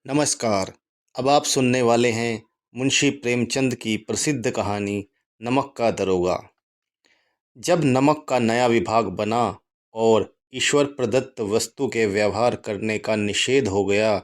नमस्कार। अब आप सुनने वाले हैं मुंशी प्रेमचंद की प्रसिद्ध कहानी नमक का दरोगा। जब नमक का नया विभाग बना और ईश्वर प्रदत्त वस्तु के व्यवहार करने का निषेध हो गया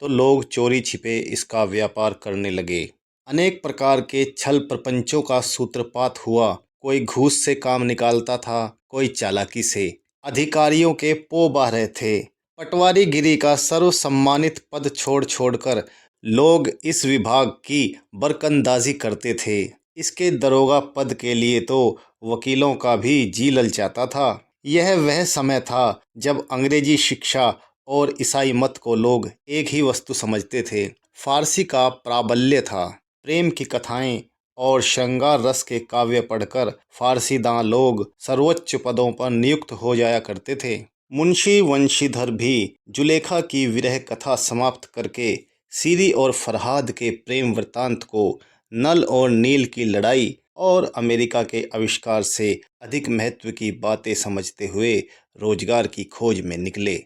तो लोग चोरी छिपे इसका व्यापार करने लगे। अनेक प्रकार के छल प्रपंचों का सूत्रपात हुआ। कोई घूस से काम निकालता था, कोई चालाकी से। अधिकारियों के पो बाह रहे थे। पटवारी गिरी का सर्वसम्मानित पद छोड़ छोड़कर लोग इस विभाग की बरकंदाजी करते थे। इसके दरोगा पद के लिए तो वकीलों का भी जी ललचाता था। यह वह समय था जब अंग्रेजी शिक्षा और ईसाई मत को लोग एक ही वस्तु समझते थे। फारसी का प्राबल्य था। प्रेम की कथाएं और श्रृंगार रस के काव्य पढ़कर फारसीदां लोग सर्वोच्च पदों पर नियुक्त हो जाया करते थे। मुंशी वंशीधर भी जुलेखा की विरह कथा समाप्त करके सीरी और फरहाद के प्रेम वृतांत को, नल और नील की लड़ाई और अमेरिका के आविष्कार से अधिक महत्व की बातें समझते हुए रोजगार की खोज में निकले।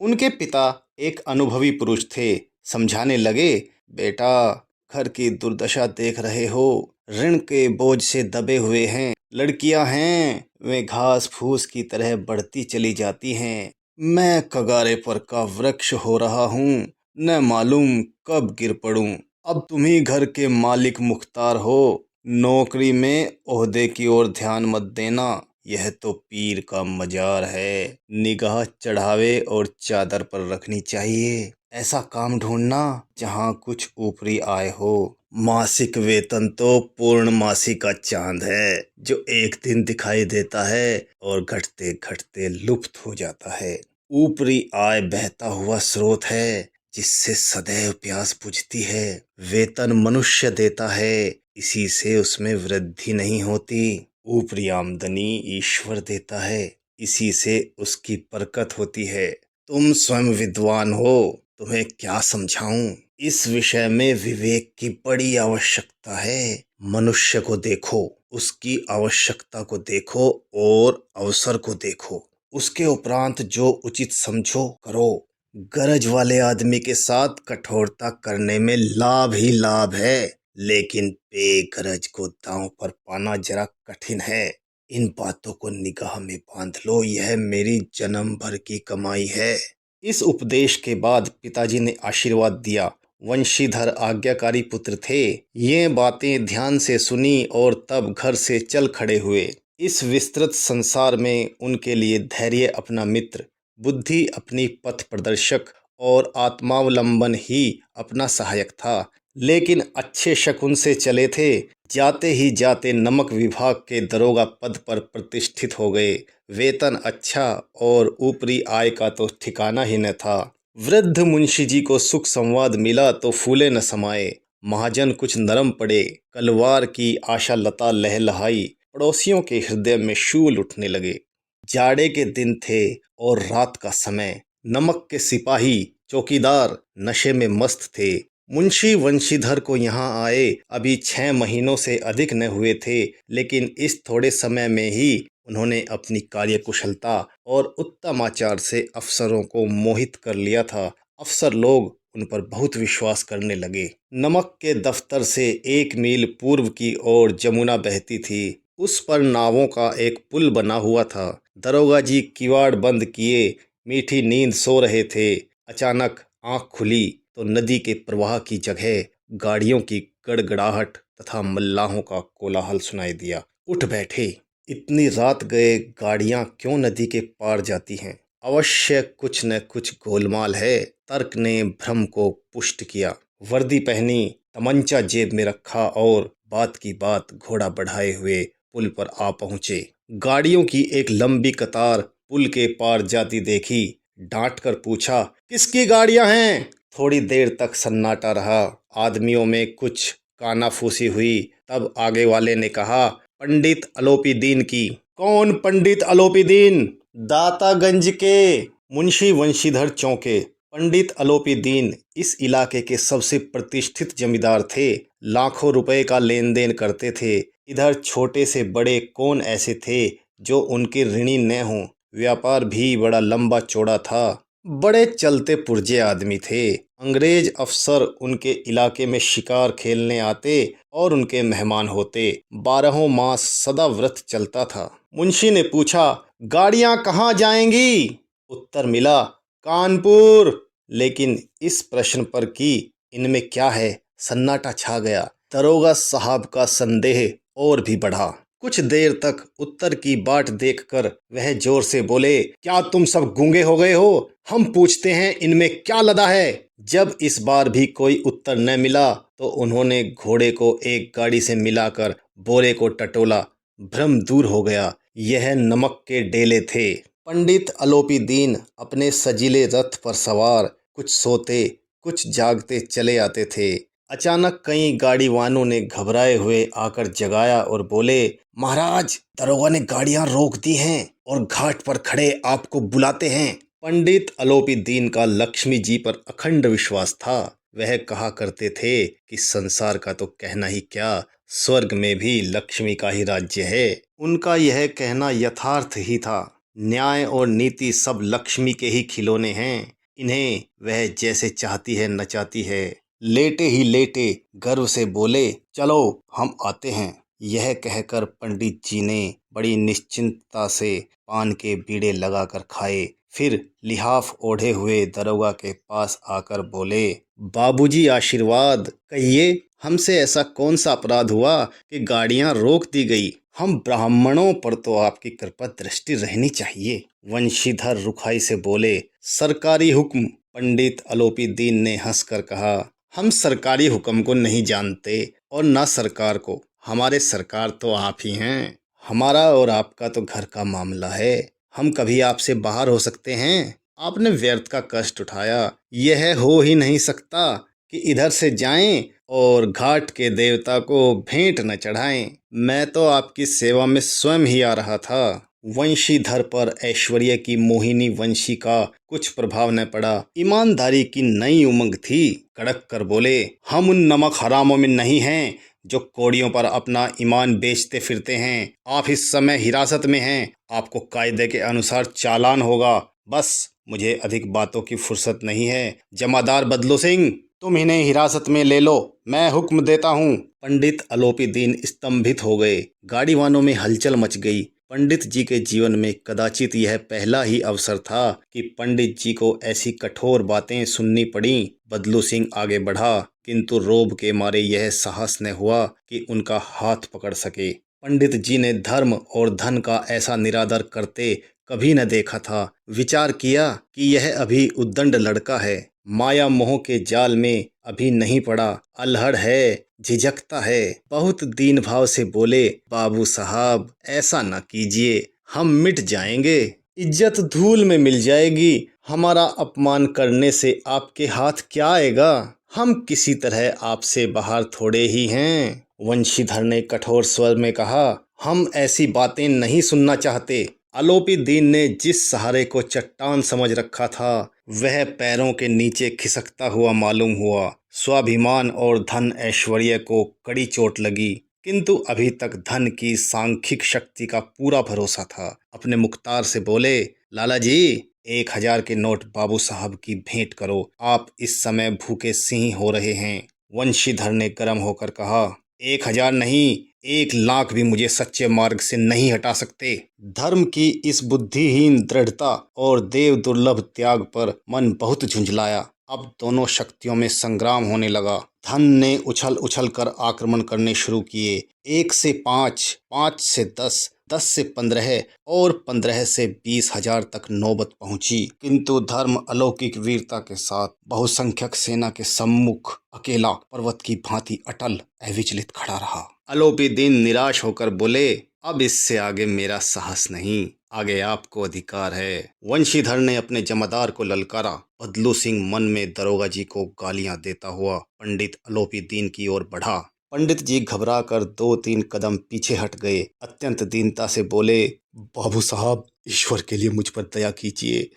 उनके पिता एक अनुभवी पुरुष थे। समझाने लगे, बेटा, घर की दुर्दशा देख रहे हो, ऋण के बोझ से दबे हुए हैं। लड़कियां हैं, वे घास फूस की तरह बढ़ती चली जाती हैं। मैं कगारे पर का वृक्ष हो रहा हूँ, न मालूम कब गिर पड़ूं। अब तुम ही घर के मालिक मुख्तार हो। नौकरी में ओहदे की ओर ध्यान मत देना, यह तो पीर का मजार है। निगाह चढ़ावे और चादर पर रखनी चाहिए। ऐसा काम ढूंढना जहाँ कुछ ऊपरी आय हो। मासिक वेतन तो पूर्णमासी का चांद है, जो एक दिन दिखाई देता है और घटते घटते लुप्त हो जाता है। ऊपरी आय बहता हुआ स्रोत है, जिससे सदैव प्यास बुझती है। वेतन मनुष्य देता है, इसी से उसमें वृद्धि नहीं होती। ऊपरी आमदनी ईश्वर देता है, इसी से उसकी बरकत होती है। तुम स्वयं विद्वान हो, तुम्हें क्या समझाऊं। इस विषय में विवेक की बड़ी आवश्यकता है। मनुष्य को देखो, उसकी आवश्यकता को देखो और अवसर को देखो। उसके उपरांत जो उचित समझो करो। गरज वाले आदमी के साथ कठोरता करने में लाभ ही लाभ है, लेकिन बेगरज को दांव पर पाना जरा कठिन है। इन बातों को निगाह में बांध लो, यह मेरी जन्म भर की कमाई है। इस उपदेश के बाद पिताजी ने आशीर्वाद दिया। वंशीधर आज्ञाकारी पुत्र थे। ये बातें ध्यान से सुनी और तब घर से चल खड़े हुए। इस विस्तृत संसार में उनके लिए धैर्य अपना मित्र, बुद्धि अपनी पथ प्रदर्शक और आत्मावलंबन ही अपना सहायक था। लेकिन अच्छे शकुन से चले थे। जाते ही जाते नमक विभाग के दरोगा पद पर प्रतिष्ठित हो गए। वेतन अच्छा और ऊपरी आय का तो ठिकाना ही न था। वृद्ध मुंशी जी को सुख संवाद मिला तो फूले न समाये। महाजन कुछ नरम पड़े। कलवार की आशा लता लहलहाई। पड़ोसियों के हृदय में शूल उठने लगे। जाड़े के दिन थे और रात का समय। नमक के सिपाही चौकीदार नशे में मस्त थे। मुंशी वंशीधर को यहाँ आए अभी 6 महीनों से अधिक न हुए थे, लेकिन इस थोड़े समय में ही उन्होंने अपनी कार्यकुशलता और उत्तम आचार से अफसरों को मोहित कर लिया था। अफसर लोग उन पर बहुत विश्वास करने लगे। नमक के दफ्तर से 1 मील पूर्व की ओर जमुना बहती थी। उस पर नावों का एक पुल बना हुआ था। दरोगा जी किवाड़ बंद किए मीठी नींद सो रहे थे। अचानक आंख खुली तो नदी के प्रवाह की जगह गाड़ियों की गड़गड़ाहट तथा मल्लाहों का कोलाहल सुनाई दिया। उठ बैठे। इतनी रात गए गाड़ियां क्यों नदी के पार जाती हैं? अवश्य कुछ न कुछ गोलमाल है। तर्क ने भ्रम को पुष्ट किया। वर्दी पहनी, तमंचा जेब में रखा और बात की बात घोड़ा बढ़ाए हुए पुल पर आ पहुंचे। गाड़ियों की एक लंबी कतार पुल के पार जाती देखी। डांट कर पूछा, किसकी गाड़ियां हैं? थोड़ी देर तक सन्नाटा रहा। आदमियों में कुछ कानाफूसी हुई। तब आगे वाले ने कहा, पंडित अलोपी दीन की। कौन पंडित अलोपी दीन? दातागंज के। मुंशी वंशीधर चौंके। पंडित अलोपी दीन इस इलाके के सबसे प्रतिष्ठित जमींदार थे। लाखों रुपए का लेन देन करते थे। इधर छोटे से बड़े कौन ऐसे थे जो उनके ऋणी न हों। व्यापार भी बड़ा लंबा चौड़ा था। बड़े चलते पुर्जे आदमी थे। अंग्रेज अफसर उनके इलाके में शिकार खेलने आते और उनके मेहमान होते। 12 मास सदा व्रत चलता था। मुंशी ने पूछा, गाड़ियां कहाँ जाएंगी? उत्तर मिला, कानपुर। लेकिन इस प्रश्न पर कि इनमें क्या है, सन्नाटा छा गया। दरोगा साहब का संदेह और भी बढ़ा। कुछ देर तक उत्तर की बाट देखकर वह जोर से बोले, क्या तुम सब गूंगे हो गए हो? हम पूछते हैं इनमें क्या लदा है? जब इस बार भी कोई उत्तर न मिला तो उन्होंने घोड़े को एक गाड़ी से मिलाकर बोरे को टटोला। भ्रम दूर हो गया, यह नमक के डेले थे। पंडित अलोपी दीन अपने सजीले रथ पर सवार कुछ सोते कुछ जागते चले आते थे। अचानक कई गाड़ी वालों ने घबराए हुए आकर जगाया और बोले, महाराज, दरोगा ने गाड़ियां रोक दी हैं और घाट पर खड़े आपको बुलाते हैं। पंडित अलोपी दीन का लक्ष्मी जी पर अखंड विश्वास था। वह कहा करते थे कि संसार का तो कहना ही क्या, स्वर्ग में भी लक्ष्मी का ही राज्य है। उनका यह कहना यथार्थ ही था। न्याय और नीति सब लक्ष्मी के ही खिलौने हैं। इन्हें वह जैसे चाहती है नचाती है। लेटे ही लेटे गर्व से बोले, चलो हम आते हैं। यह कहकर पंडित जी ने बड़ी निश्चिंतता से पान के बीड़े लगाकर खाए। फिर लिहाफ ओढ़े हुए दरोगा के पास आकर बोले, बाबूजी आशीर्वाद, कहिए हमसे ऐसा कौन सा अपराध हुआ कि गाड़ियां रोक दी गई? हम ब्राह्मणों पर तो आपकी कृपा दृष्टि रहनी चाहिए। वंशीधर रुखाई से बोले, सरकारी हुक्म। पंडित अलोपी दीन ने हंसकर कहा, हम सरकारी हुक्म को नहीं जानते और ना सरकार को। हमारे सरकार तो आप ही हैं। हमारा और आपका तो घर का मामला है। हम कभी आपसे बाहर हो सकते हैं? आपने व्यर्थ का कष्ट उठाया। यह हो ही नहीं सकता कि इधर से जाएं और घाट के देवता को भेंट न चढ़ाएं। मैं तो आपकी सेवा में स्वयं ही आ रहा था। वंशीधर पर ऐश्वर्य की मोहिनी वंशी का कुछ प्रभाव न पड़ा। ईमानदारी की नई उमंग थी। कड़क कर बोले, हम उन नमक हरामों में नहीं हैं जो कोड़ियों पर अपना ईमान बेचते फिरते हैं। आप इस समय हिरासत में हैं। आपको कायदे के अनुसार चालान होगा। बस मुझे अधिक बातों की फुर्सत नहीं है। जमादार बदलू सिंह, तुम इन्हें हिरासत में ले लो, मैं हुक्म देता हूँ। पंडित अलोपी दीन स्तंभित हो गए। गाड़ीवानों में हलचल मच गई। पंडित जी के जीवन में कदाचित यह पहला ही अवसर था कि पंडित जी को ऐसी कठोर बातें सुननी पड़ी। बदलू सिंह आगे बढ़ा, किंतु रोब के मारे यह साहस न हुआ कि उनका हाथ पकड़ सके। पंडित जी ने धर्म और धन का ऐसा निरादर करते कभी न देखा था। विचार किया कि यह अभी उद्दंड लड़का है, माया मोह के जाल में अभी नहीं पड़ा, अल्हड़ है, झिझकता है। बहुत दीन भाव से बोले, बाबू साहब ऐसा न कीजिए, हम मिट जाएंगे, इज्जत धूल में मिल जाएगी। हमारा अपमान करने से आपके हाथ क्या आएगा? हम किसी तरह आपसे बाहर थोड़े ही हैं। वंशीधर ने कठोर स्वर में कहा, हम ऐसी बातें नहीं सुनना चाहते। अलोपी दीन ने जिस सहारे को चट्टान समझ रखा था वह पैरों के नीचे खिसकता हुआ मालूम हुआ। स्वाभिमान और धन ऐश्वर्य को कड़ी चोट लगी, किंतु अभी तक धन की सांख्यिक शक्ति का पूरा भरोसा था। अपने मुख्तार से बोले, लाला जी, 1000 के नोट बाबू साहब की भेंट करो। आप इस समय भूखे सिंह हो रहे हैं। वंशीधर ने गर्म होकर कहा, 1000 नहीं, 1,00,000 भी मुझे सच्चे मार्ग से नहीं हटा सकते। धर्म की इस बुद्धिहीन दृढ़ता और देव दुर्लभ त्याग पर मन बहुत झुंझलाया। अब दोनों शक्तियों में संग्राम होने लगा। धन ने उछल उछल कर आक्रमण करने शुरू किए। 1 से 5, 5 से 10, 10 से 15 और 15 से 20,000 तक नौबत पहुंची, किंतु धर्म अलौकिक वीरता के साथ बहुसंख्यक सेना के सम्मुख अकेला पर्वत की भांति अटल अविचलित खड़ा रहा। अलोपी दीन निराश होकर बोले, अब इससे आगे मेरा साहस नहीं, आगे आपको अधिकार है। वंशीधर ने अपने जमादार को ललकारा। बदलू सिंह मन में दरोगा जी को गालियां देता हुआ पंडित अलोपी दीन की ओर बढ़ा। पंडित जी घबराकर 2-3 कदम पीछे हट गए। अत्यंत दीनता से बोले, बाबू साहब, ईश्वर के लिए मुझ पर दया कीजिए।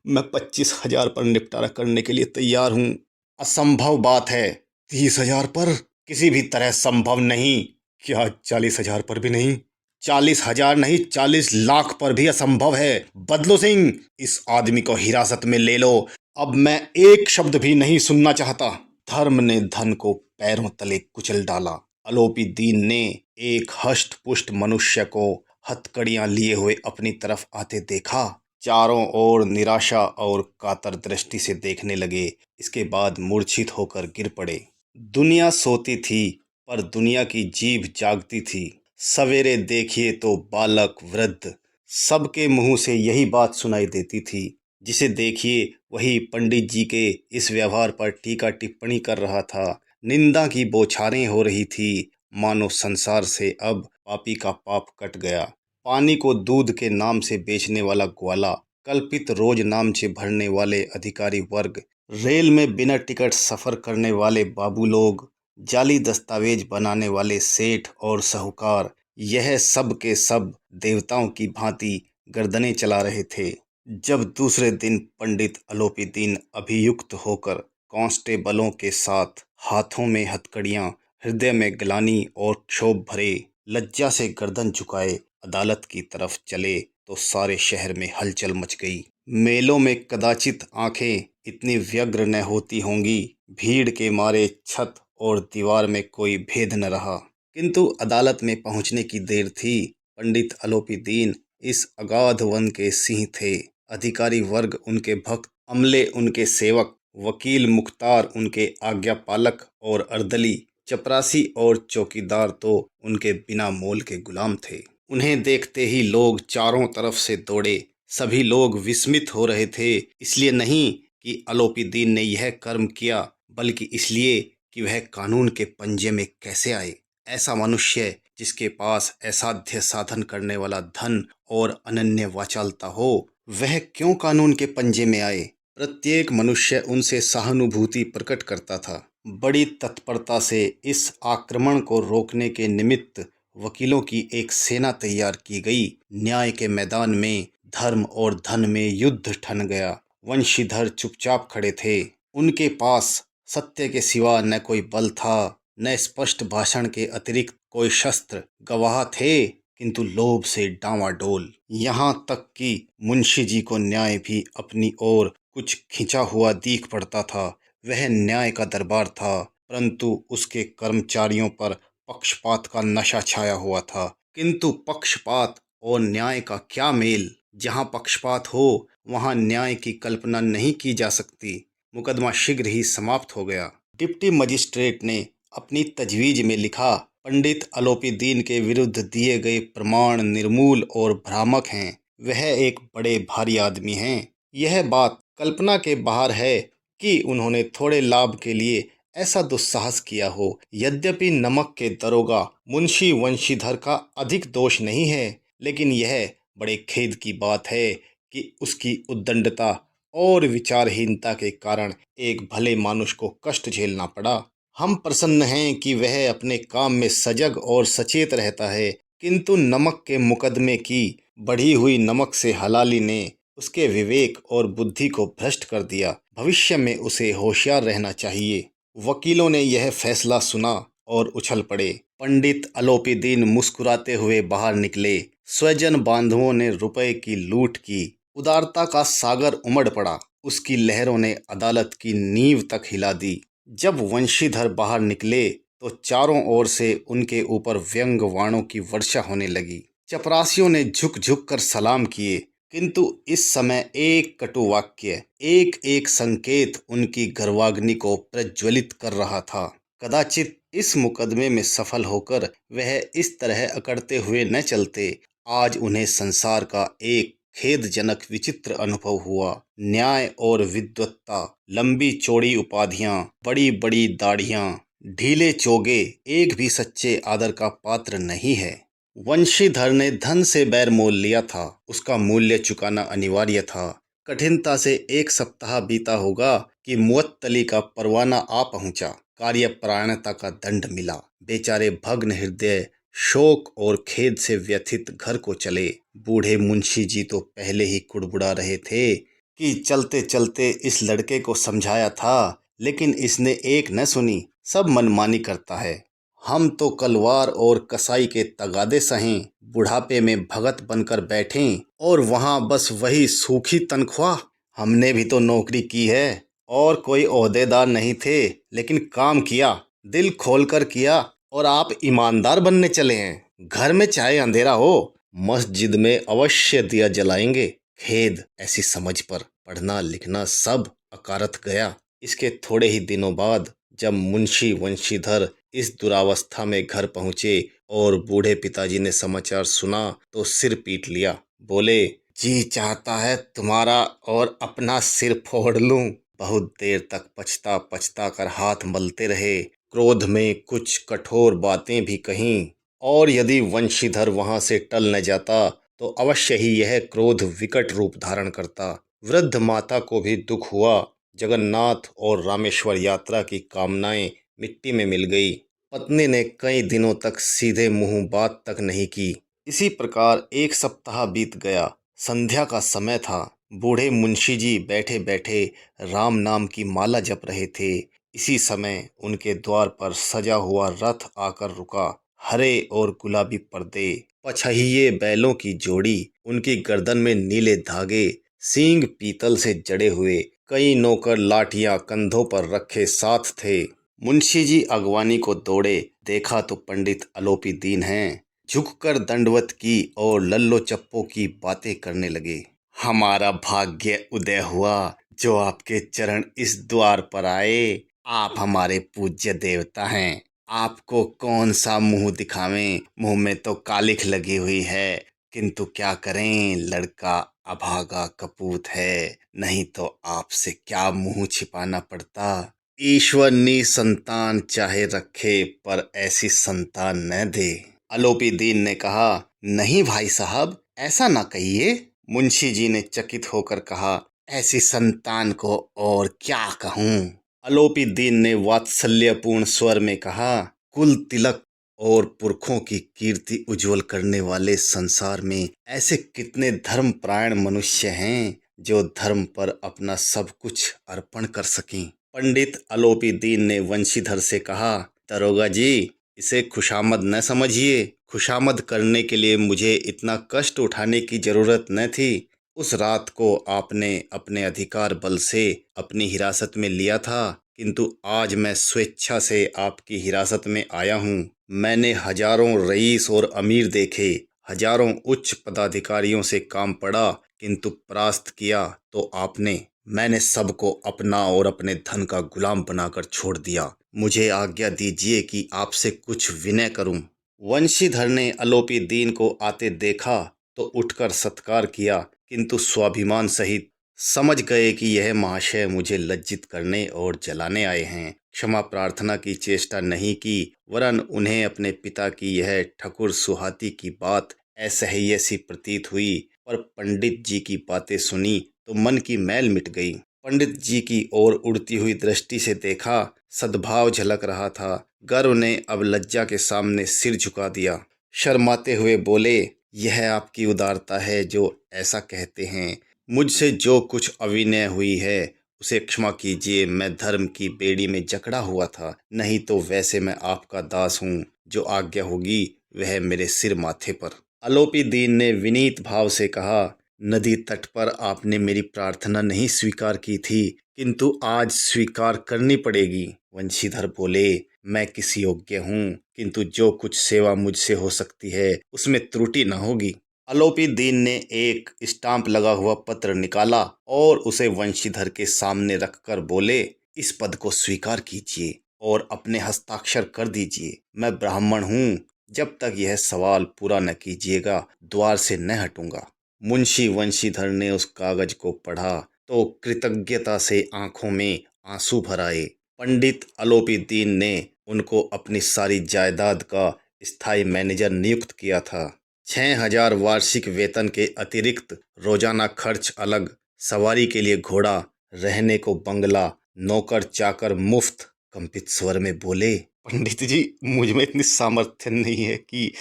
मैं 25,000 पर निपटारा करने के लिए तैयार हूँ। असंभव बात है। 30,000 पर? किसी भी तरह संभव नहीं। क्या 40,000 पर भी नहीं? 40,000 नहीं, 40 लाख पर भी असंभव है। बदलू सिंह, इस आदमी को हिरासत में ले लो। अब मैं एक शब्द भी नहीं सुनना चाहता। धर्म ने धन को पैरों तले कुचल डाला। अलोपी दीन ने एक हष्ट पुष्ट मनुष्य को हथकड़ियां लिए हुए अपनी तरफ आते देखा। चारों ओर निराशा और कातर दृष्टि से देखने लगे। इसके बाद मूर्छित होकर गिर पड़े। दुनिया सोती थी, पर दुनिया की जीभ जागती थी। सवेरे देखिए तो बालक वृद्ध सबके मुंह से यही बात सुनाई देती थी। जिसे देखिए वही पंडित जी के इस व्यवहार पर टीका टिप्पणी कर रहा था। निंदा की बौछारें हो रही थी। मानो संसार से अब पापी का पाप कट गया। पानी को दूध के नाम से बेचने वाला ग्वाला, कल्पित रोज नाम से भरने वाले अधिकारी वर्ग, रेल में बिना टिकट सफर करने वाले बाबू लोग, जाली दस्तावेज बनाने वाले सेठ और साहूकार, यह सब के सब देवताओं की भांति गर्दनें चला रहे थे। जब दूसरे दिन पंडित अलोपीदीन अभियुक्त होकर कांस्टेबलों के साथ, हाथों में हथकड़ियां, हृदय में ग्लानि और क्षोभ भरे, लज्जा से गर्दन झुकाए अदालत की तरफ चले तो सारे शहर में हलचल मच गई। मेलों में कदाचित आंखें इतनी व्यग्र न होती होंगी। भीड़ के मारे छत और दीवार में कोई भेद न रहा। किंतु अदालत में पहुंचने की देर थी। पंडित अलोपीदीन इस अगाध वन के सिंह थे। अधिकारी वर्ग उनके भक्त, अमले उनके सेवक, वकील मुख्तार उनके आज्ञा पालक और अर्दली, चपरासी और चौकीदार तो उनके बिना मोल के गुलाम थे। उन्हें देखते ही लोग चारों तरफ से दौड़े। सभी लोग विस्मित हो रहे थे, इसलिए नहीं कि अलोपीदीन ने यह कर्म किया, बल्कि इसलिए कि वह कानून के पंजे में कैसे आए। ऐसा मनुष्य जिसके पास असाध्य साधन करने वाला धन और अनन्य वाचालता हो, वह क्यों कानून के पंजे में आए। प्रत्येक मनुष्य उनसे सहानुभूति प्रकट करता था। बड़ी तत्परता से इस आक्रमण को रोकने के निमित्त वकीलों की एक सेना तैयार की गई। न्याय के मैदान में धर्म और धन में युद्ध ठन गया। वंशीधर चुपचाप खड़े थे। उनके पास सत्य के सिवा न कोई बल था, न स्पष्ट भाषण के अतिरिक्त कोई शस्त्र। गवाह थे, किंतु लोभ से डांवाडोल। यहाँ तक कि मुंशी जी को न्याय भी अपनी ओर कुछ खिंचा हुआ दीख पड़ता था। वह न्याय का दरबार था, परंतु उसके कर्मचारियों पर पक्षपात का नशा छाया हुआ था। किंतु पक्षपात और न्याय का क्या मेल। जहाँ पक्षपात हो वहाँ न्याय की कल्पना नहीं की जा सकती। मुकदमा शीघ्र ही समाप्त हो गया। डिप्टी मजिस्ट्रेट ने अपनी तजवीज में लिखा, पंडित अलोपीदीन के विरुद्ध दिए गए प्रमाण निर्मूल और भ्रामक हैं। वह एक बड़े भारी आदमी हैं। यह बात कल्पना के बाहर है कि उन्होंने थोड़े लाभ के लिए ऐसा दुस्साहस किया हो। यद्यपि नमक के दरोगा मुंशी वंशीधर का अधिक दोष नहीं है, लेकिन यह बड़े खेद की बात है कि उसकी उद्दंडता और विचारहीनता के कारण एक भले मानुष को कष्ट झेलना पड़ा। हम प्रसन्न हैं कि वह अपने काम में सजग और सचेत रहता है, किंतु नमक के मुकदमे की बढ़ी हुई नमक से हलाली ने उसके विवेक और बुद्धि को भ्रष्ट कर दिया। भविष्य में उसे होशियार रहना चाहिए। वकीलों ने यह फैसला सुना और उछल पड़े। पंडित अलोपीदीन मुस्कुराते हुए बाहर निकले। स्वजन बांधवों ने रुपए की लूट की। उदारता का सागर उमड़ पड़ा। उसकी लहरों ने अदालत की नींव तक हिला दी। जब वंशीधर बाहर निकले तो चारों ओर से उनके ऊपर व्यंग वाणों की वर्षा होने लगी। चपरासियों ने झुक झुक कर सलाम किए, किंतु इस समय एक कटु वाक्य, एक एक संकेत उनकी गर्वाग्नि को प्रज्वलित कर रहा था। कदाचित इस मुकदमे में सफल होकर वह इस तरह अकड़ते हुए न चलते। आज उन्हें संसार का एक खेदजनक विचित्र अनुभव हुआ। न्याय और विद्वत्ता, लंबी चौड़ी उपाधियां, बड़ी बड़ी दाढ़ियां, ढीले चोगे एक भी सच्चे आदर का पात्र नहीं है। वंशीधर ने धन से बैर मोल लिया था। उसका मूल्य चुकाना अनिवार्य था। कठिनता से एक सप्ताह बीता होगा कि मुअत्तली का परवाना आ पहुंचा। कार्यपरायणता का दंड मिला। बेचारे भग्न हृदय शोक और खेद से व्यथित घर को चले। बूढ़े मुंशी जी तो पहले ही कुड़बुड़ा रहे थे कि चलते चलते इस लड़के को समझाया था, लेकिन इसने एक न सुनी, सब मनमानी करता है। हम तो कलवार और कसाई के तगादे सहें, बुढ़ापे में भगत बनकर बैठें और वहाँ बस वही सूखी तनख्वाह। हमने भी तो नौकरी की है और कोई ओहदेदार नहीं थे, लेकिन काम किया, दिल खोलकर किया और आप ईमानदार बनने चले हैं। घर में चाहे अंधेरा हो, मस्जिद में अवश्य दिया जलाएंगे। खेद ऐसी समझ पर पढ़ना लिखना सब अकारथ गया। इसके थोड़े ही दिनों बाद जब मुंशी वंशीधर इस दुरावस्था में घर पहुंचे और बूढ़े पिताजी ने समाचार सुना तो सिर पीट लिया। बोले, जी चाहता है तुम्हारा और अपना सिर फोड़ लूं। बहुत देर तक पछता पछता कर हाथ मलते रहे। क्रोध में कुछ कठोर बातें भी कहीं, और यदि वंशीधर वहां से टल न जाता तो अवश्य ही यह क्रोध विकट रूप धारण करता। वृद्ध माता को भी दुख हुआ। जगन्नाथ और रामेश्वर यात्रा की कामनाएं मिट्टी में मिल गई। पत्नी ने कई दिनों तक सीधे मुंह बात तक नहीं की। इसी प्रकार एक सप्ताह बीत गया। संध्या का समय था। बूढ़े मुंशी जी बैठे बैठे राम नाम की माला जप रहे थे। इसी समय उनके द्वार पर सजा हुआ रथ आकर रुका। हरे और गुलाबी पर्दे, पछहिए बैलों की जोड़ी, उनकी गर्दन में नीले धागे, सींग पीतल से जड़े हुए, कई नौकर लाठियां कंधों पर रखे साथ थे। मुंशी जी अगवानी को दौड़े। देखा तो पंडित आलोपी दीन हैं। झुककर दंडवत की और लल्लो चप्पो की बातें करने लगे। हमारा भाग्य उदय हुआ जो आपके चरण इस द्वार पर आए। आप हमारे पूज्य देवता हैं। आपको कौन सा मुंह दिखावें, मुंह में तो कालिख लगी हुई है, किंतु क्या करें, लड़का अभागा कपूत है, नहीं तो आपसे क्या मुंह छिपाना पड़ता। ईश्वर नी संतान चाहे रखे पर ऐसी संतान न दे। आलोपी दीन ने कहा, नहीं भाई साहब, ऐसा ना कहिए। मुंशी जी ने चकित होकर कहा, ऐसी संतान को और क्या कहूँ। आलोपी दीन ने वात्सल्यपूर्ण स्वर में कहा, कुल तिलक और पुरखों की कीर्ति उज्जवल करने वाले संसार में ऐसे कितने धर्मपरायण मनुष्य हैं जो धर्म पर अपना सब कुछ अर्पण कर सकें। पंडित आलोपी दीन ने वंशीधर से कहा, दरोगा जी, इसे खुशामद न समझिए। खुशामद करने के लिए मुझे इतना कष्ट उठाने की जरूरत न थी। उस रात को आपने अपने अधिकार बल से अपनी हिरासत में लिया था, किंतु आज मैं स्वेच्छा से आपकी हिरासत में आया हूँ। मैंने हजारों रईस और अमीर देखे, हजारों उच्च पदाधिकारियों से काम पड़ा, किंतु परास्त किया तो आपने। मैंने सबको अपना और अपने धन का गुलाम बनाकर छोड़ दिया। मुझे आज्ञा दीजिए कि आपसे कुछ विनय करूं। वंशीधर ने आलोपी दीन को आते देखा तो उठकर सत्कार किया, किंतु स्वाभिमान सहित। समझ गए कि यह महाशय मुझे लज्जित करने और जलाने आए हैं। क्षमा प्रार्थना की चेष्टा नहीं की, वरन उन्हें अपने पिता की यह ठकुर सुहाती की बात असह्य सी प्रतीत हुई। पर पंडित जी की बातें सुनी तो मन की मैल मिट गई। पंडित जी की ओर उड़ती हुई दृष्टि से देखा, सद्भाव झलक रहा था। गर्व ने अब लज्जा के सामने सिर झुका दिया। शर्माते हुए बोले, यह आपकी उदारता है जो ऐसा कहते हैं। मुझसे जो कुछ अविनय हुई है उसे क्षमा कीजिए। मैं धर्म की बेड़ी में जकड़ा हुआ था, नहीं तो वैसे मैं आपका दास हूँ। जो आज्ञा होगी वह मेरे सिर माथे पर। आलोपी दीन ने विनीत भाव से कहा, नदी तट पर आपने मेरी प्रार्थना नहीं स्वीकार की थी, किंतु आज स्वीकार करनी पड़ेगी। वंशीधर बोले, मैं किस योग्य हूँ, किंतु जो कुछ सेवा मुझसे हो सकती है उसमें त्रुटि न होगी। आलोपी दीन ने एक स्टाम्प लगा हुआ पत्र निकाला और उसे वंशीधर के सामने रखकर बोले, इस पद को स्वीकार कीजिए और अपने हस्ताक्षर कर दीजिए। मैं ब्राह्मण हूँ, जब तक यह सवाल पूरा न कीजिएगा द्वार से न हटूंगा। मुंशी वंशीधर ने उस कागज को पढ़ा तो कृतज्ञता से आंखों में आंसू भर आए। पंडित आलोपी दीन ने उनको अपनी सारी जायदाद का स्थायी मैनेजर नियुक्त किया था। 6,000 वार्षिक वेतन के अतिरिक्त रोजाना खर्च अलग, सवारी के लिए घोड़ा, रहने को बंगला, नौकर चाकर मुफ्त। कंपित स्वर में बोले, पंडित जी, मुझ में इतनी सामर्थ्य नहीं है कि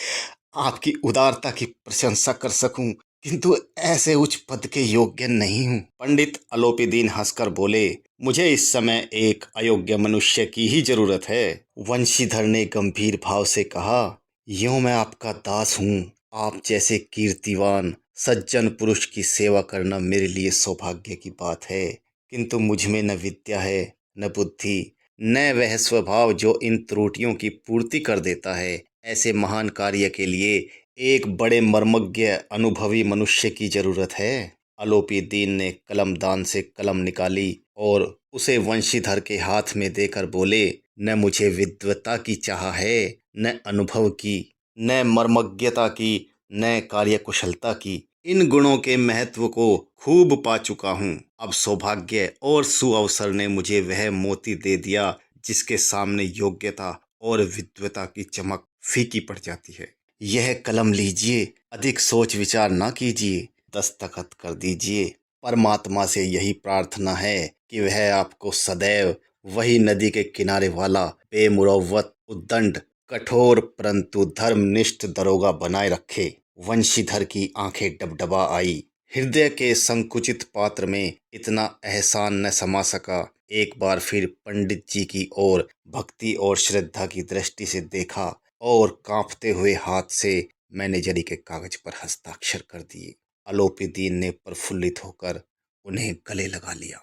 आपकी उदारता की प्रशंसा कर सकूं, किंतु ऐसे उच्च पद के योग्य नहीं हूँ। पंडित आलोपी दीन हंसकर बोले, मुझे इस समय एक अयोग्य मनुष्य की ही जरूरत है। वंशीधर ने गंभीर भाव से कहा, यूं मैं आपका दास हूँ। आप जैसे कीर्तिवान सज्जन पुरुष की सेवा करना मेरे लिए सौभाग्य की बात है, किंतु मुझ में न विद्या है, न बुद्धि, न वह स्वभाव जो इन त्रुटियों की पूर्ति कर देता है। ऐसे महान कार्य के लिए एक बड़े मर्मज्ञ अनुभवी मनुष्य की जरूरत है। आलोपी दीन ने कलमदान से कलम निकाली और उसे वंशीधर के हाथ में देकर बोले, न मुझे विद्वता की चाह है, न अनुभव की, न मर्मज्ञता की, न कार्यकुशलता की। इन गुणों के महत्व को खूब पा चुका हूँ। अब सौभाग्य और सुअवसर ने मुझे वह मोती दे दिया जिसके सामने योग्यता और विद्वता की चमक फीकी पड़ जाती है। यह कलम लीजिए, अधिक सोच विचार ना कीजिए, दस्तखत कर दीजिए। परमात्मा से यही प्रार्थना है कि वह आपको सदैव वही नदी के किनारे वाला बेमुरव्वत, उद्दंड, कठोर परंतु धर्मनिष्ठ दरोगा बनाए रखे। वंशीधर की आंखें डबडबा आई। हृदय के संकुचित पात्र में इतना एहसान न समा सका। एक बार फिर पंडित जी की ओर भक्ति और श्रद्धा की दृष्टि से देखा और कांपते हुए हाथ से मैंने जरी के कागज पर हस्ताक्षर कर दिए। आलोपी दीन ने प्रफुल्लित होकर उन्हें गले लगा लिया।